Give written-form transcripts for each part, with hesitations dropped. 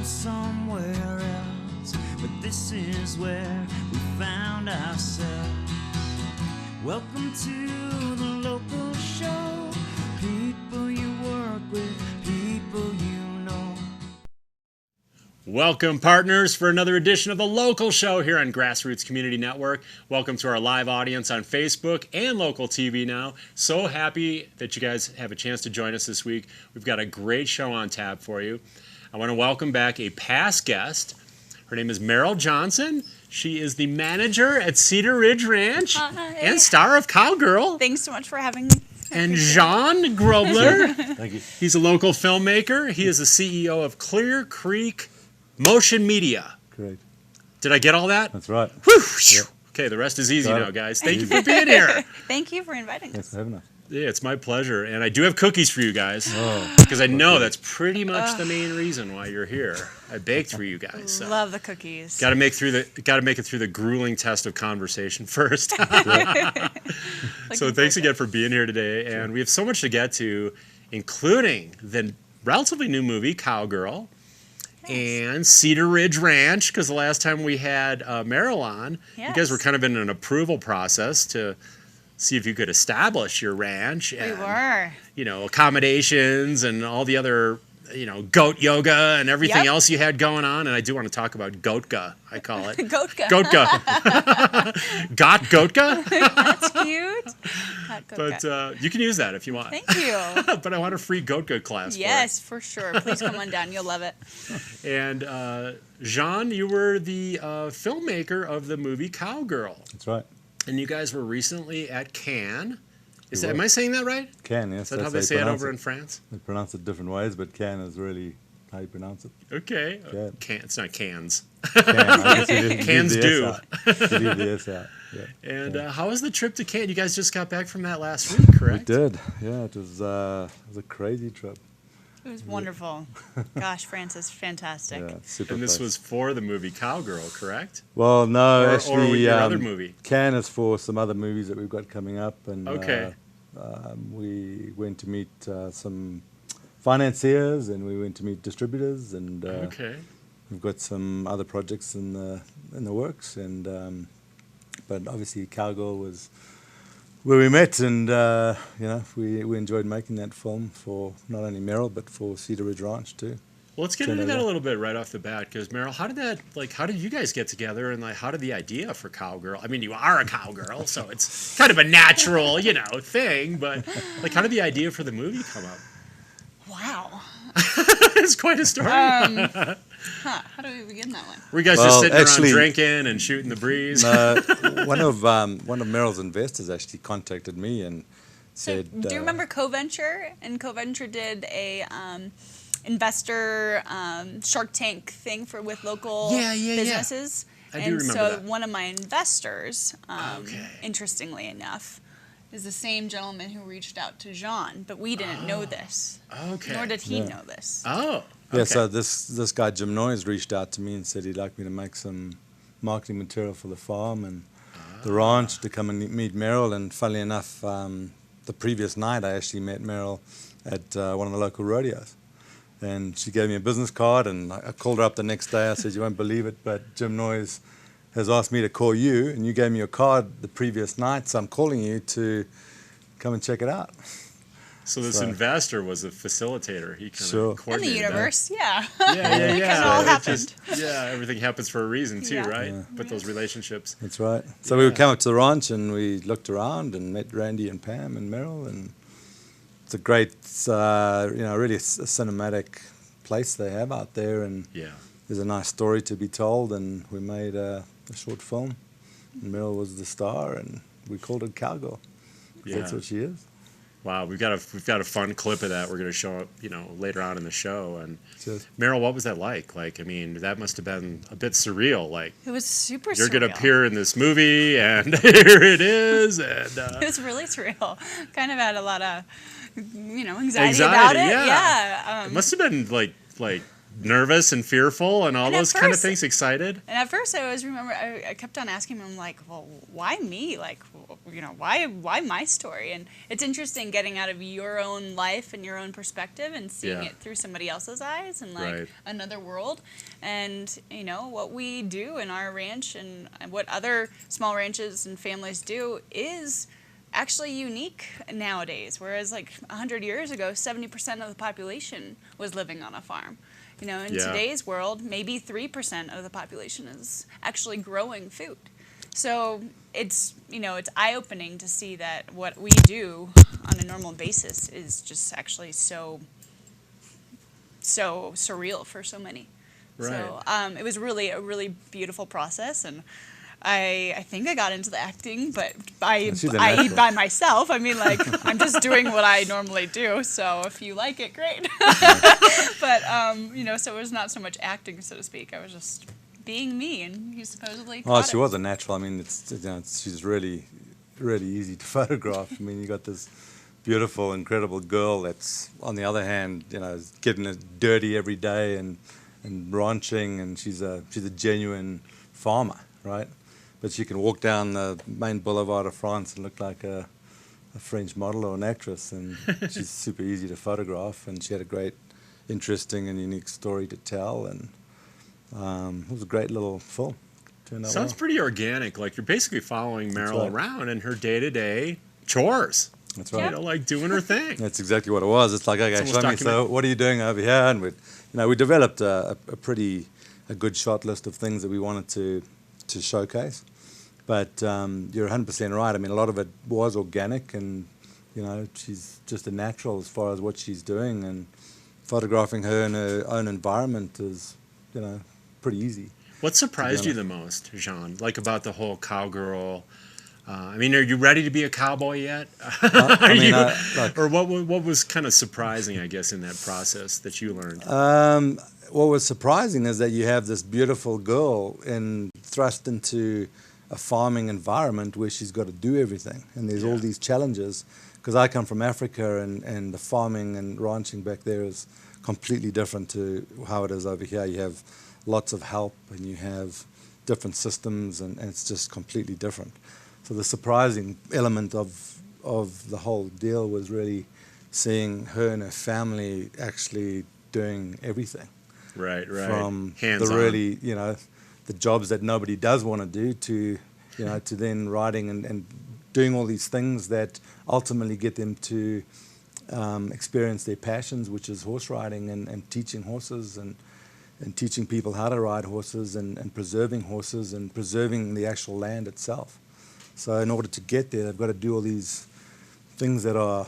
somewhere else, but this is where we found ourselves. Welcome to the local show. People you work with, people you know. Welcome, partners, for another edition of The Local Show here on GrassRoots Community Network. Welcome to our live audience on Facebook and local TV now. So happy that you guys have a chance to join us this week. We've got a great show on tap for you. I want to welcome back a past guest. Her name is Merrill Johnson. She is the manager at Cedar Ridge Ranch and star of Cowgirl. Thanks so much for having me. And Juan Grobler. Thank you. He's a local filmmaker. He is the CEO of Clear Creek Motion Media. Great. Did I get all that? That's right. Whew. Yep. Okay, the rest is easy Got now, it. guys. Thank you for being here. Thank you for inviting Thanks us. for having us. Yeah, it's my pleasure. And I do have cookies for you guys. Oh, Because I know that's pretty much the main reason why you're here. I baked for you guys. So. Love the cookies. Got to make it through the grueling test of conversation first. So thanks again for being here today. And we have so much to get to, including the relatively new movie, Cowgirl, and Cedar Ridge Ranch, because the last time we had Merrill on, you guys were kind of in an approval process to see if you could establish your ranch. And, We were. you know, accommodations and all the other, you know, goat yoga and everything else you had going on. And I do want to talk about goatka, I call it. Goatka. Goatka. Got goatka? That's cute. Got But goatka. you can use that if you want. Thank you. But I want a free goatka class Yes, for sure. Please come on down. You'll love it. for it. And Jean, you were the filmmaker of the movie Cowgirl. That's right. And you guys were recently at Cannes. We Am were. I saying that right? Can, yes. Is that how they say it over in France? They pronounce it different ways, but can is really how you pronounce it. Okay. Can. It's not cans. Can. I guess you didn't Cans leave the do. S out. You leave the S out. Yeah. And how was the trip to Cannes? You guys just got back from that last week, correct? We did. Yeah, it was a crazy trip. It was wonderful. Gosh, France is fantastic. Yeah, super And this place. was for the movie Cowgirl, correct? Well, no, Or actually, your other movie? Can is for some other movies that we've got coming up, and Okay. we went to meet some financiers, and we went to meet distributors, and Okay. we've got some other projects in the works, and but obviously Cowgirl was where we met, and you know, we enjoyed making that film for not only Merrill but for Cedar Ridge Ranch too. Well, let's get Turn into it that a on. little bit right off the bat, because Merrill, how did you guys get together, and how did the idea for Cowgirl? I mean, you are a cowgirl, so it's kind of a natural, thing. But how did the idea for the movie come up? Wow. It's quite a story. How do we begin that one? Were you guys Well, just sitting actually- around drinking and shooting the breeze? One of Merrill's investors actually contacted me and So, said, do you remember CoVenture? And CoVenture did a investor Shark Tank thing with local Yeah. businesses. I do and remember so that. one of my investors, Okay. interestingly enough, is the same gentleman who reached out to Jean, but we didn't know this. Okay. Nor did he Yeah. know this. Oh. Yeah, okay. so this guy Jim Noyes reached out to me and said he'd like me to make some marketing material for the farm and the ranch to come and meet Merrill. And funnily enough, the previous night I actually met Merrill at one of the local rodeos. And she gave me a business card, and I called her up the next day. I said, "You won't believe it, but Jim Noyes has asked me to call you, and you gave me your card the previous night, so I'm calling you to come and check it out." So this So- investor was a facilitator. He kind Sure. of In the coordinated universe, yeah. that. Yeah. It all It happened. everything happens for a reason too, Yeah. right? Yeah. But those relationships. That's right. So we came up to the ranch and we looked around and met Randy and Pam and Merrill, and it's a great, really a cinematic place they have out there, and Yeah. there's a nice story to be told, and we made a short film. And Merrill was the star, and we called it Cowgirl. Yeah. That's what she is. Wow, we've got a fun clip of that we're going to show up, later on in the show. And Just, Merrill, what was that like? I mean, that must have been a bit surreal. It was super You're surreal. going to appear in this movie, and here it is. And It was really surreal. Kind of had a lot of, anxiety about it. yeah. Yeah. It must have been like nervous and fearful and all And at those kind of first- things? Excited? And at first, I always remember I kept on asking him, like, well, why me? Like, why my story? And it's interesting getting out of your own life and your own perspective and seeing Yeah. it through somebody else's eyes and like Right. another world. And what we do in our ranch and what other small ranches and families do is actually unique nowadays. Whereas like 100 years ago, 70% of the population was living on a farm. In Yeah. today's world, maybe 3% of the population is actually growing food. So it's eye-opening to see that what we do on a normal basis is just actually so surreal for so many. Right. So it was really a really beautiful process, and I think I got into the acting, but She's a I natural. by myself. I mean, like, I'm just doing what I normally do. So if you like it, great. But so it was not so much acting, so to speak. I was just being me, and you supposedly. Oh, caught she it. was a natural. I mean, she's really, really easy to photograph. I mean, you got this beautiful, incredible girl that's, on the other hand, is getting it dirty every day and ranching, and she's a genuine farmer, right? But she can walk down the main boulevard of France and look like a French model or an actress, and she's super easy to photograph, and she had a great, interesting and unique story to tell, and it was a great little film. Turned out Sounds well. pretty organic. Like you're basically following Merrill right. around in her day-to-day chores. That's You right. know, like doing her thing. That's exactly what it was. It's like, okay, It's almost show me. So, document- what are you doing over here? And we developed a good shot list of things that we wanted to showcase. But you're 100% right. I mean, a lot of it was organic, and she's just a natural as far as what she's doing, and photographing her in her own environment is, pretty easy. What surprised you the most, Jean? Like about the whole cowgirl? I mean, are you ready to be a cowboy yet? I mean, Or what was kind of surprising, I guess, in that process that you learned? what was surprising is that you have this beautiful girl thrust into a farming environment where she's got to do everything, and there's all these challenges. Because I come from Africa, and the farming and ranching back there is completely different to how it is over here. You have lots of help, and you have different systems, and it's just completely different. So the surprising element of the whole deal was really seeing her and her family actually doing everything. Right. From Hands the on. really, the jobs that nobody does want to do to, to then riding and doing all these things that ultimately get them to experience their passions, which is horse riding and teaching horses and teaching people how to ride horses and preserving horses and preserving the actual land itself. So in order to get there, they've got to do all these things that are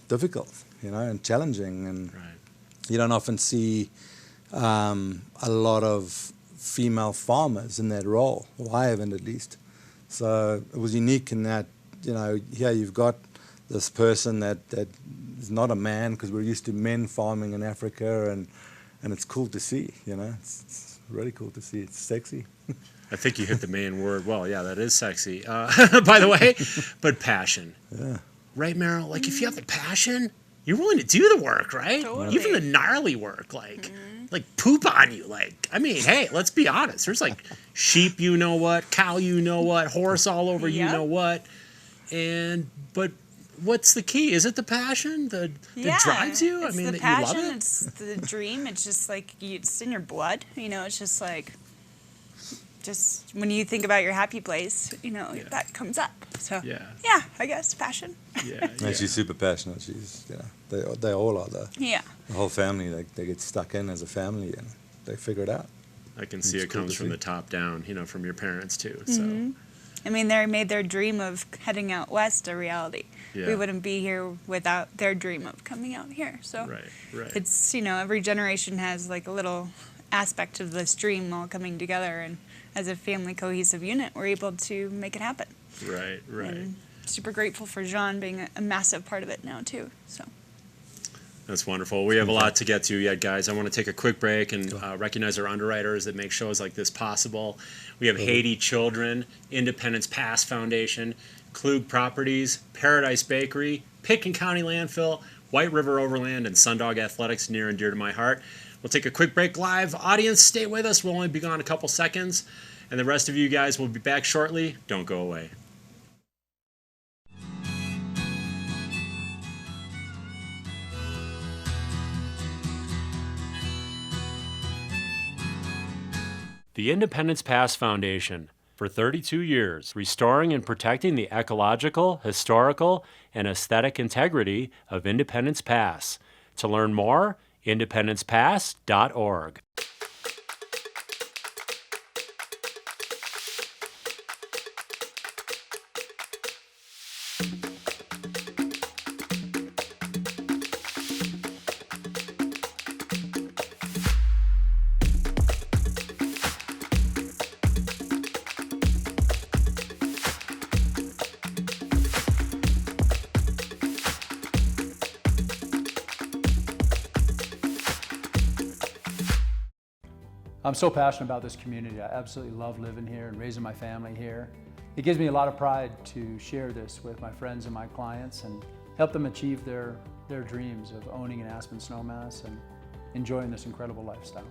difficult, and challenging. And Right. you don't often see a lot of female farmers in that role, or I haven't at least. So it was unique in that, here you've got this person that is not a man, because we're used to men farming in Africa, and it's cool to see, it's really cool to see. It's sexy. I think you hit the main word. Well, yeah, that is sexy. By the way, but passion. Yeah. Right, Merrill? Like, if you have the passion, you're willing to do the work, right? Totally. Even the gnarly work, like poop on you. Like, I mean, hey, let's be honest. There's like sheep, cow, horse all over, Yep. what. But what's the key? Is it the passion that drives you? It's I mean, the that passion, you love it? it's the dream. It's just like it's in your blood. It's just like when you think about your happy place, that comes up. So Yeah. I guess passion. Yeah. And she's super passionate. She's, they all are. Yeah. The whole family, they get stuck in as a family, and they figure it out. I can see It's it cool comes to from see. the top down, from your parents too. So Mm-hmm. I mean, they made their dream of heading out west a reality. Yeah. We wouldn't be here without their dream of coming out here. So right. it's, every generation has like a little aspect of this dream all coming together, and as a family cohesive unit, we're able to make it happen. Right. And super grateful for Jean being a massive part of it now too. So That's wonderful. We have a lot to get to yet, guys. I want to take a quick break and recognize our underwriters that make shows like this possible. We have Haiti Children, Independence Pass Foundation, Klug Properties, Paradise Bakery, Pitkin County Landfill, White River Overland and Sundog Athletics, near and dear to my heart. We'll take a quick break live. Audience, stay with us. We'll only be gone a couple seconds. And the rest of you guys will be back shortly. Don't go away. The Independence Pass Foundation, for 32 years, restoring and protecting the ecological, historical, and aesthetic integrity of Independence Pass. To learn more, independencepass.org. I'm so passionate about this community. I absolutely love living here and raising my family here. It gives me a lot of pride to share this with my friends and my clients and help them achieve their dreams of owning an Aspen snowmass and enjoying this incredible lifestyle.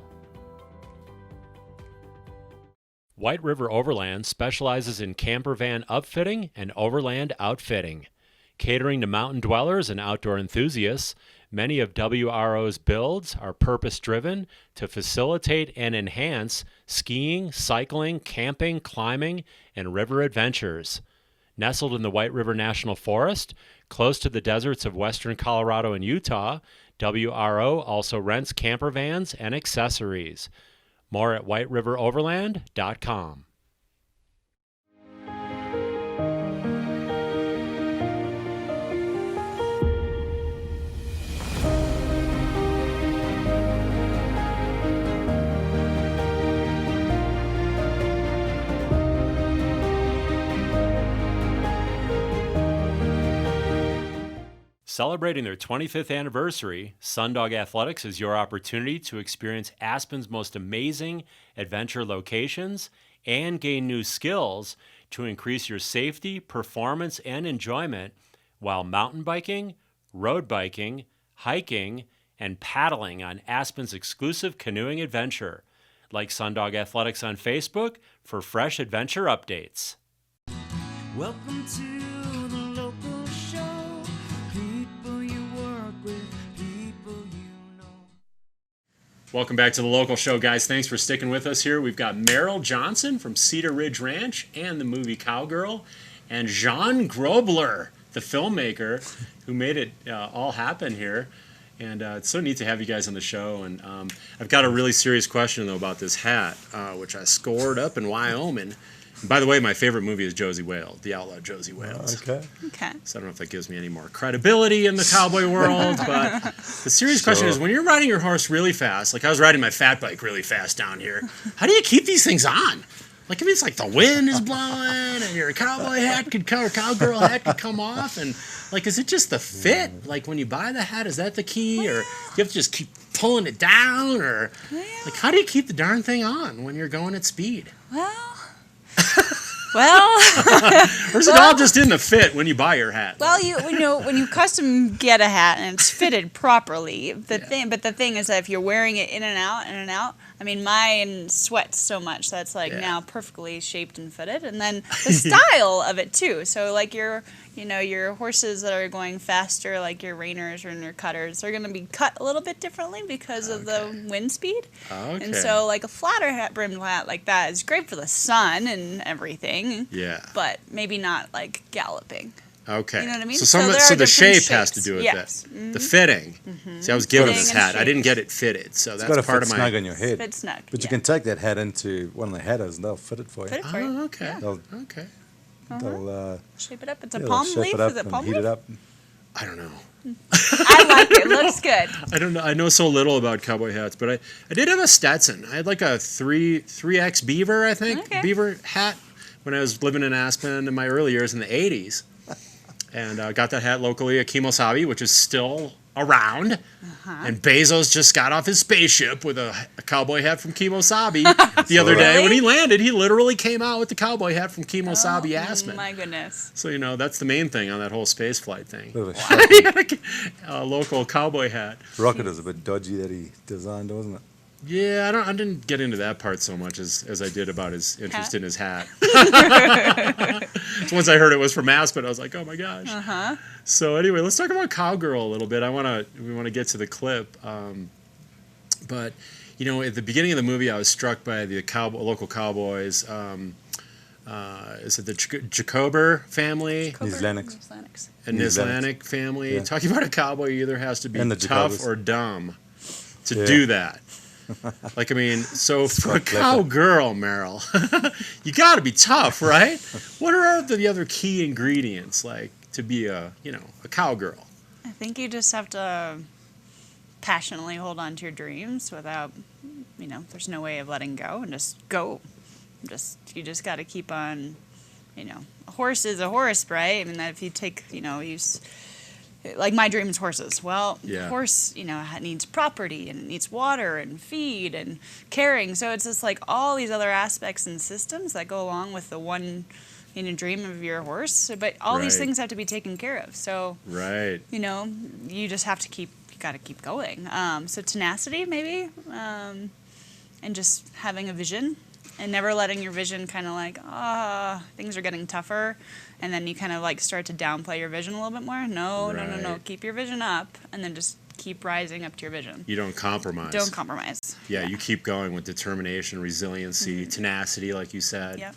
White River Overland specializes in camper van upfitting and overland outfitting. Catering to mountain dwellers and outdoor enthusiasts, many of WRO's builds are purpose-driven to facilitate and enhance skiing, cycling, camping, climbing, and river adventures. Nestled in the White River National Forest, close to the deserts of western Colorado and Utah, WRO also rents camper vans and accessories. More at whiteriveroverland.com. Celebrating their 25th anniversary, Sundog Athletics is your opportunity to experience Aspen's most amazing adventure locations and gain new skills to increase your safety, performance, and enjoyment while mountain biking, road biking, hiking, and paddling on Aspen's exclusive canoeing adventure. Like Sundog Athletics on Facebook for fresh adventure updates. Welcome to the local show. People you work with, people you know. Welcome back to the local show, guys. Thanks for sticking with us here. We've got Merrill Johnson from Cedar Ridge Ranch and the movie Cowgirl, and Juan Grobler, the filmmaker, who made it all happen here. And it's so neat to have you guys on the show. And I've got a really serious question, though, about this hat, which I scored up in Wyoming. And by the way, my favorite movie is Josie Wales, the outlaw Josie Wales. Okay. Okay. So I don't know if that gives me any more credibility in the cowboy world, but the serious question is, when you're riding your horse really fast, like I was riding my fat bike really fast down here, how do you keep these things on? Like, I mean, it's like the wind is blowing and your cowboy hat could come, or cowgirl hat could come off. And, like, is it just the fit? Like, when you buy the hat, is that the key? Or you have to just keep pulling it down? Or, like, how do you keep the darn thing on when you're going at speed? Well, or is it all just in the fit when you buy your hat? well, when you custom get a hat and it's fitted properly, the thing is that if you're wearing it in and out, I mean, mine sweats so much that's now perfectly shaped and fitted, and then the style of it too. So like your horses that are going faster, like your reiners or your cutters, they're going to be cut a little bit differently because of the wind speed. Okay. And so like a flatter brimmed hat like that is great for the sun and everything. Yeah. But maybe not like galloping. Okay. You know what I mean? So, there are so the different shape shapes. has to do with Yes. that. Mhm. The fitting. See, I was given Fitting this and hat. I didn't shapes. get it fitted, so It's that's got to part fit of my. snug on your head. Fit snug. But you can take that hat into one of the hatters and they'll fit it for you. Fit it for you. Oh, okay. They'll, Okay. they'll Shape it up. It's a they'll palm shape leaf. it up Is it and palm heat leaf? it up. I don't know. I like it. It looks good. I don't know. I know so little about cowboy hats, but I did have a Stetson. I had like a 3X Beaver, I think, Okay. Beaver hat when I was living in Aspen in my early years in the 80s. And got that hat locally at Kemosabe, which is still around. And Bezos just got off his spaceship with a cowboy hat from Kimosabi the other day. When he landed, he literally came out with the cowboy hat from Kimosabi Aspen. My goodness. So, you know, that's the main thing on that whole space flight thing. Bit of a shock. A local cowboy hat. Rocket is a bit dodgy that he designed, wasn't it? Yeah, I didn't get into that part so much as I did about his interest in his hat. So once I heard it was from Aspen, I was like, oh my gosh. So anyway, let's talk about Cowgirl a little bit. We want to get to the clip, but you know, at the beginning of the movie, I was struck by the local cowboys. Is it the Jacober family? Nislanics. A Nislanic family. Yeah. Talking about a cowboy, he either has to be tough Jacobers. or dumb to do that. Like, I mean, so for a clever. cowgirl, Merrill, you got to be tough, right? What are the other key ingredients, like, to be a cowgirl? I think you just have to passionately hold on to your dreams without, there's no way of letting go, and just go. You just got to keep on, a horse is a horse, right? I mean, that if you take, like my dream is horses. Well, horse, needs property and it needs water and feed and caring. So it's just like all these other aspects and systems that go along with the one, dream of your horse. But all these things have to be taken care of. So, you just have to got to keep going. So tenacity maybe, and just having a vision. And never letting your vision kind of like, things are getting tougher. And then you kind of like start to downplay your vision a little bit more. No. Keep your vision up and then just keep rising up to your vision. You don't compromise. Don't compromise. Yeah, you keep going with determination, resiliency, tenacity, like you said. Yep.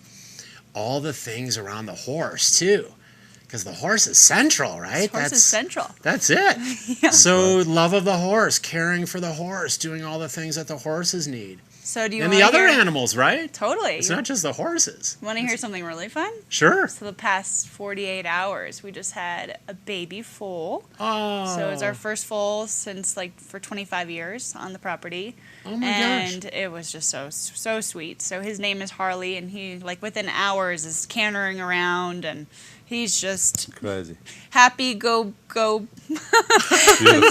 All the things around the horse, too. Because the horse is central, right? The horse is central. That's it. Yeah. So love of the horse, caring for the horse, doing all the things that the horses need. So do you and want the to other hear... animals, right? Totally. It's not just the horses. You want to hear something really fun? Sure. So the past 48 hours, we just had a baby foal. Oh. So it's our first foal since for 25 years on the property. Oh my and gosh. It was just so sweet. So his name is Harley, and he within hours is cantering around, and he's just Crazy. happy, go. Beautiful.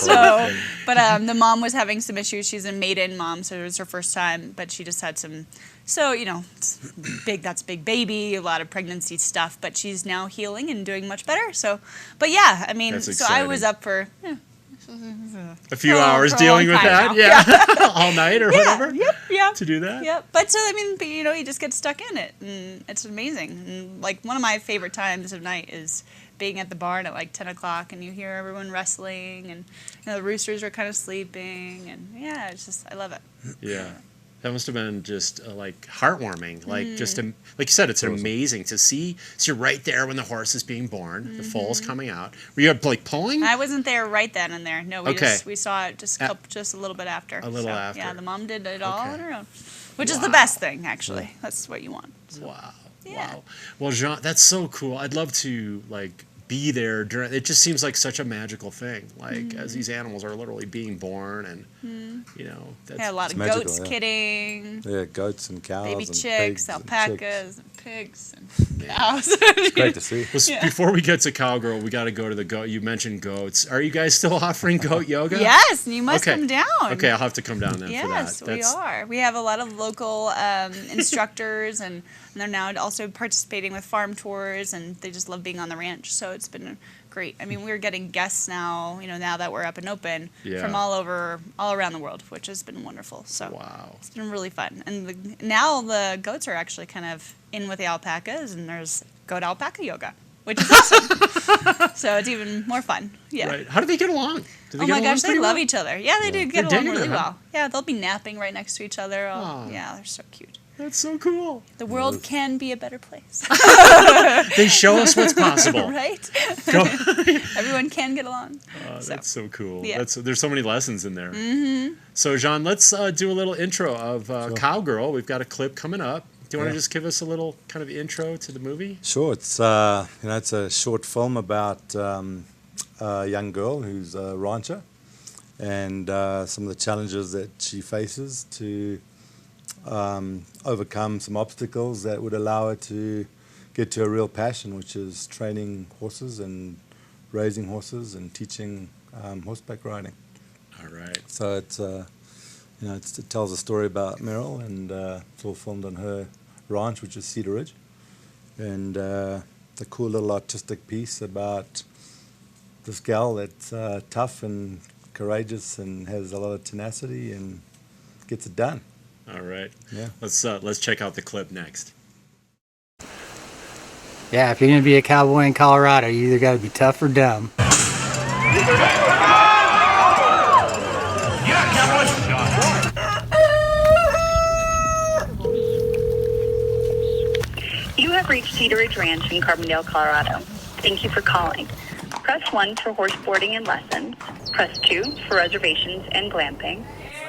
So, but the mom was having some issues. She's a maiden mom, so it was her first time, but she just had some. So it's big. That's a big baby. A lot of pregnancy stuff, but she's now healing and doing much better. So, but yeah, I mean, That's so I was exciting. up for. A few for a hours long dealing with time that, now. all night or whatever. Yep. To do that. Yep. But so I mean, you just get stuck in it, and it's amazing. And one of my favorite times of night is being at the barn at 10 o'clock, and you hear everyone wrestling, and the roosters are kind of sleeping, and it's just I love it. Yeah. That must have been just heartwarming. Just like you said, it's amazing to see. So you're right there when the horse is being born, the foal's coming out. Were you pulling? I wasn't there right then and there. No, we saw it just a little bit after. A little after. Yeah, the mom did it all on her own, which is the best thing actually. That's what you want. So. Wow. Yeah. Wow. Well, Jean, that's so cool. I'd love to be there during. It just seems like such a magical thing. As these animals are literally being born, and that's a lot of magical, goats yeah. kidding. Yeah, goats and cows Baby and chicks, pigs alpacas, and pigs, and cows. chicks. Great to see. Well, before we get to Cowgirl, we got to go to the goat. You mentioned goats. Are you guys still offering goat yoga? Yes, you must come down. Okay, I'll have to come down then for that. Yes, we are. We have a lot of local instructors, and they're now also participating with farm tours, and they just love being on the ranch. So it's been great. I mean, we're getting guests now, now that we're up and open from all around the world, which has been wonderful. So wow. It's been really fun. And now the goats are actually kind of in with the alpacas, and there's goat alpaca yoga, which is awesome. So it's even more fun. Yeah. Right. How do they get along? Do they Oh get my along gosh, they pretty love well? each other. Yeah, they do get They're along digging really it, huh? well. Yeah, they'll be napping right next to each other. Aw. Yeah, they're so cute. That's so cool. The world can be a better place. They show us what's possible. Right? Go. Everyone can get along. That's so cool. Yeah. There's so many lessons in there. Mm-hmm. So, Jean, let's do a little intro of Cowgirl. We've got a clip coming up. Do you want to just give us a little kind of intro to the movie? Sure. It's it's a short film about a young girl who's a rancher, and some of the challenges that she faces to overcome some obstacles that would allow her to get to a real passion, which is training horses and raising horses and teaching horseback riding. All right. So it's it tells a story about Merrill, and it's all filmed on her ranch, which is Cedar Ridge, and the cool little artistic piece about this gal that's tough and courageous and has a lot of tenacity and gets it done. All right. Yeah. Let's check out the clip next. Yeah, if you're going to be a cowboy in Colorado, you either got to be tough or dumb. You have reached Cedar Ridge Ranch in Carbondale, Colorado. Thank you for calling. Press 1 for horse boarding and lessons. Press 2 for reservations and glamping.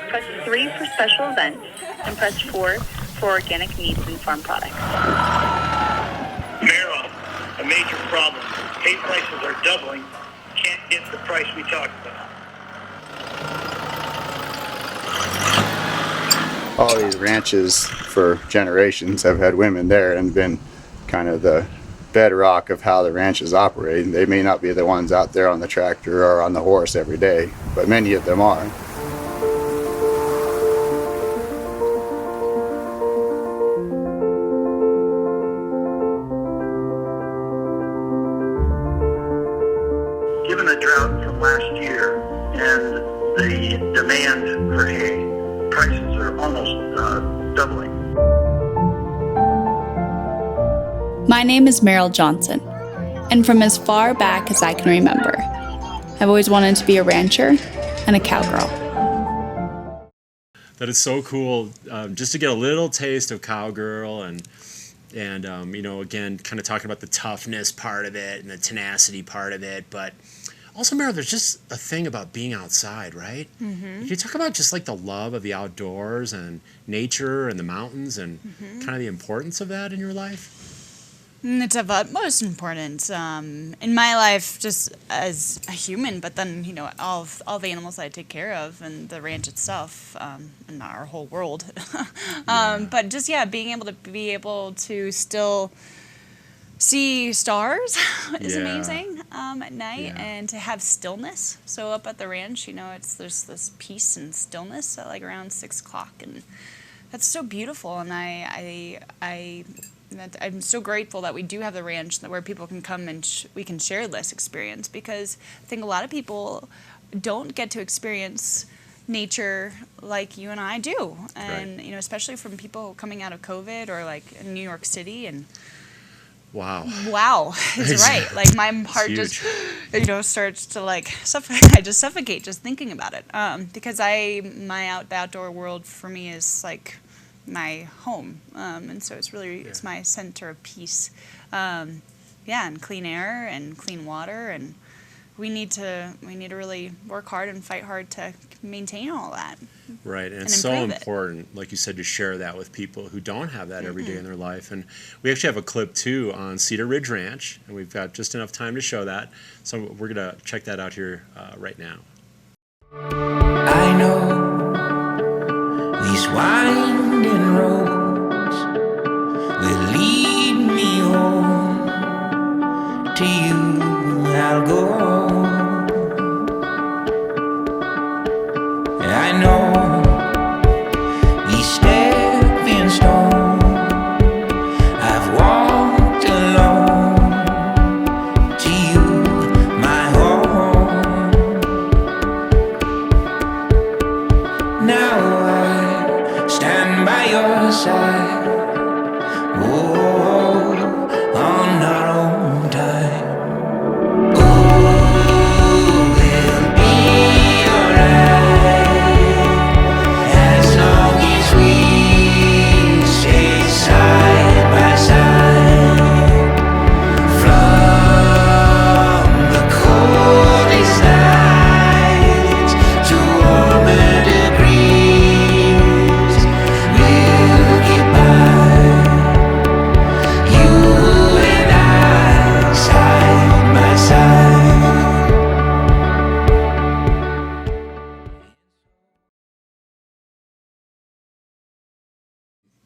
Press 3 for special events. And press 4 for organic meats and farm products. Merrill, a major problem. Hay prices are doubling. Can't get the price we talked about. All these ranches for generations have had women there and been kind of the bedrock of how the ranches operate. They may not be the ones out there on the tractor or on the horse every day, but many of them are. Given the drought from last year and the demand for hay, prices are almost doubling. My name is Merrill Johnson, and from as far back as I can remember, I've always wanted to be a rancher and a cowgirl. That is so cool, just to get a little taste of Cowgirl and again, kind of talking about the toughness part of it and the tenacity part of it, but also, Merrill, there's just a thing about being outside, right? Mm-hmm. You talk about just like the love of the outdoors and nature and the mountains and kind of the importance of that in your life. It's of utmost importance in my life, just as a human, but then all the animals that I take care of and the ranch itself, and our whole world. But just being able to still see stars is amazing at night, and to have stillness. So up at the ranch, there's this peace and stillness at like around 6 o'clock, and that's so beautiful. And I'm so grateful that we do have the ranch where people can come and we can share this experience, because I think a lot of people don't get to experience nature like you and I do, and especially from people coming out of COVID or like in New York City and. Wow, is right. Like my heart just, starts to like suffocate. I just suffocate just thinking about it. Because the outdoor world for me is like my home, and so it's really it's my center of peace. And clean air and clean water, and we need to really work hard and fight hard to maintain all that. Right, and it's so important, like you said, to share that with people who don't have that every day in their life. And we actually have a clip too on Cedar Ridge Ranch, and we've got just enough time to show that. So we're gonna check that out here right now. I know these winding roads will lead me home. To you I'll go. I know these stepping stones I've walked alone to you, my home. Now I stand by your side, on our own time.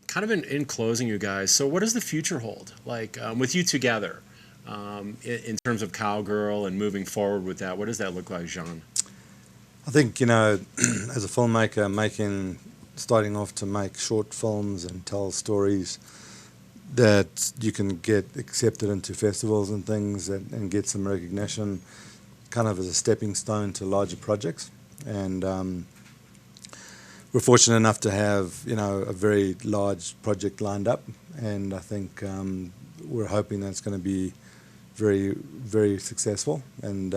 Kind of in closing, you guys, so what does the future hold, like with you together, in terms of Cowgirl and moving forward with that? What does that look like, Juan? I think, as a filmmaker, starting off to make short films and tell stories that you can get accepted into festivals and things and get some recognition kind of as a stepping stone to larger projects. And we're fortunate enough to have, a very large project lined up, and I think we're hoping that it's going to be very, very successful. And,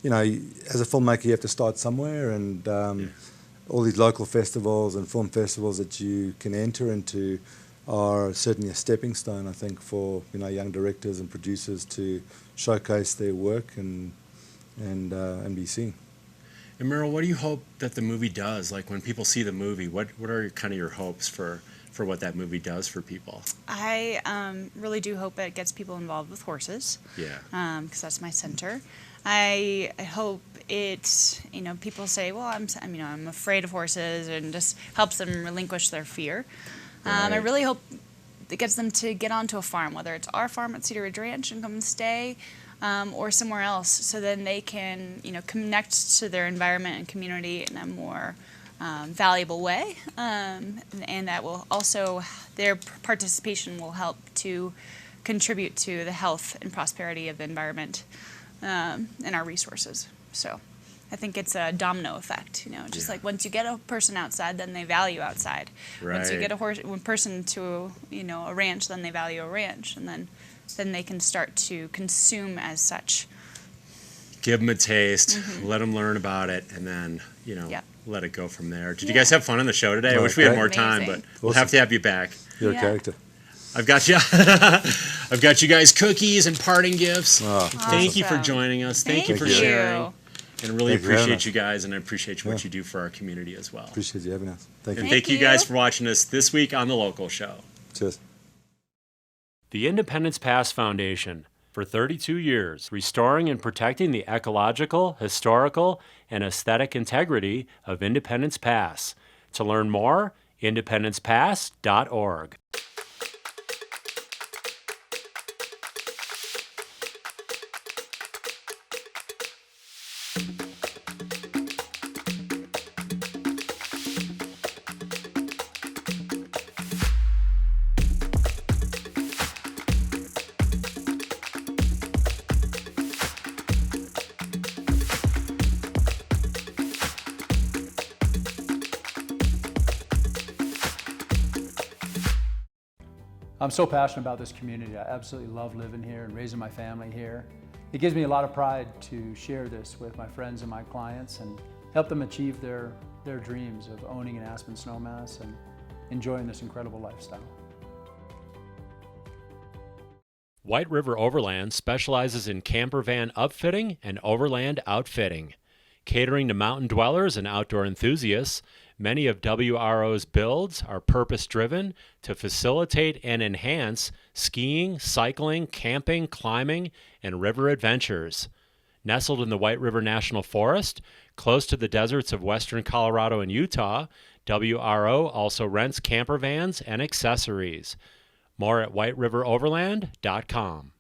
as a filmmaker, you have to start somewhere, and all these local festivals and film festivals that you can enter into are certainly a stepping stone, I think, for young directors and producers to showcase their work and be seen. And Merrill, what do you hope that the movie does? Like when people see the movie, what are kind of your hopes for what that movie does for people? I really do hope it gets people involved with horses. Yeah. Because that's my center. I hope it, people say, well, I'm afraid of horses, and just helps them relinquish their fear. Right. I really hope it gets them to get onto a farm, whether it's our farm at Cedar Ridge Ranch and come and stay, or somewhere else, so then they can, connect to their environment and community in a more valuable way, and that will also, their participation will help to contribute to the health and prosperity of the environment and our resources. So I think it's a domino effect, just like once you get a person outside, then they value outside. Right. Once you get one person to, a ranch, then they value a ranch, and then they can start to consume as such. Give them a taste, let them learn about it, and then, let it go from there. Did you guys have fun on the show today? I wish we had more time, but we'll have to have you back. You're a character. I've got you. I've got you guys cookies and parting gifts. Oh, Thank you for joining us. Thank you for sharing. And really Thank you appreciate you guys, and I appreciate what you do for our community as well. Appreciate you having us. Thank you. And thank you guys for watching us this week on The Local Show. Cheers. The Independence Pass Foundation, for 32 years, restoring and protecting the ecological, historical, and aesthetic integrity of Independence Pass. To learn more, independencepass.org. I'm so passionate about this community. I absolutely love living here and raising my family here. It gives me a lot of pride to share this with my friends and my clients and help them achieve their dreams of owning an aspen snowmass and enjoying this incredible lifestyle. White River Overland specializes in camper van upfitting and overland outfitting. Catering to mountain dwellers and outdoor enthusiasts, many of WRO's builds are purpose-driven to facilitate and enhance skiing, cycling, camping, climbing, and river adventures. Nestled in the White River National Forest, close to the deserts of western Colorado and Utah, WRO also rents camper vans and accessories. More at whiteriveroverland.com.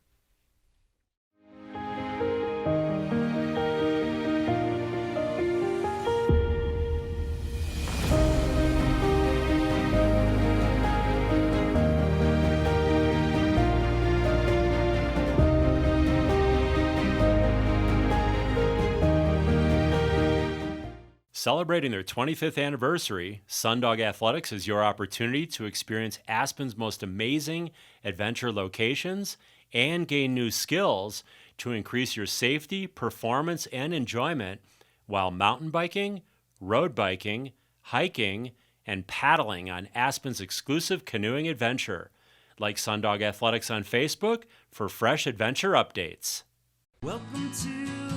Celebrating their 25th anniversary, Sundog Athletics is your opportunity to experience Aspen's most amazing adventure locations and gain new skills to increase your safety, performance, and enjoyment while mountain biking, road biking, hiking, and paddling on Aspen's exclusive canoeing adventure. Like Sundog Athletics on Facebook for fresh adventure updates. Welcome to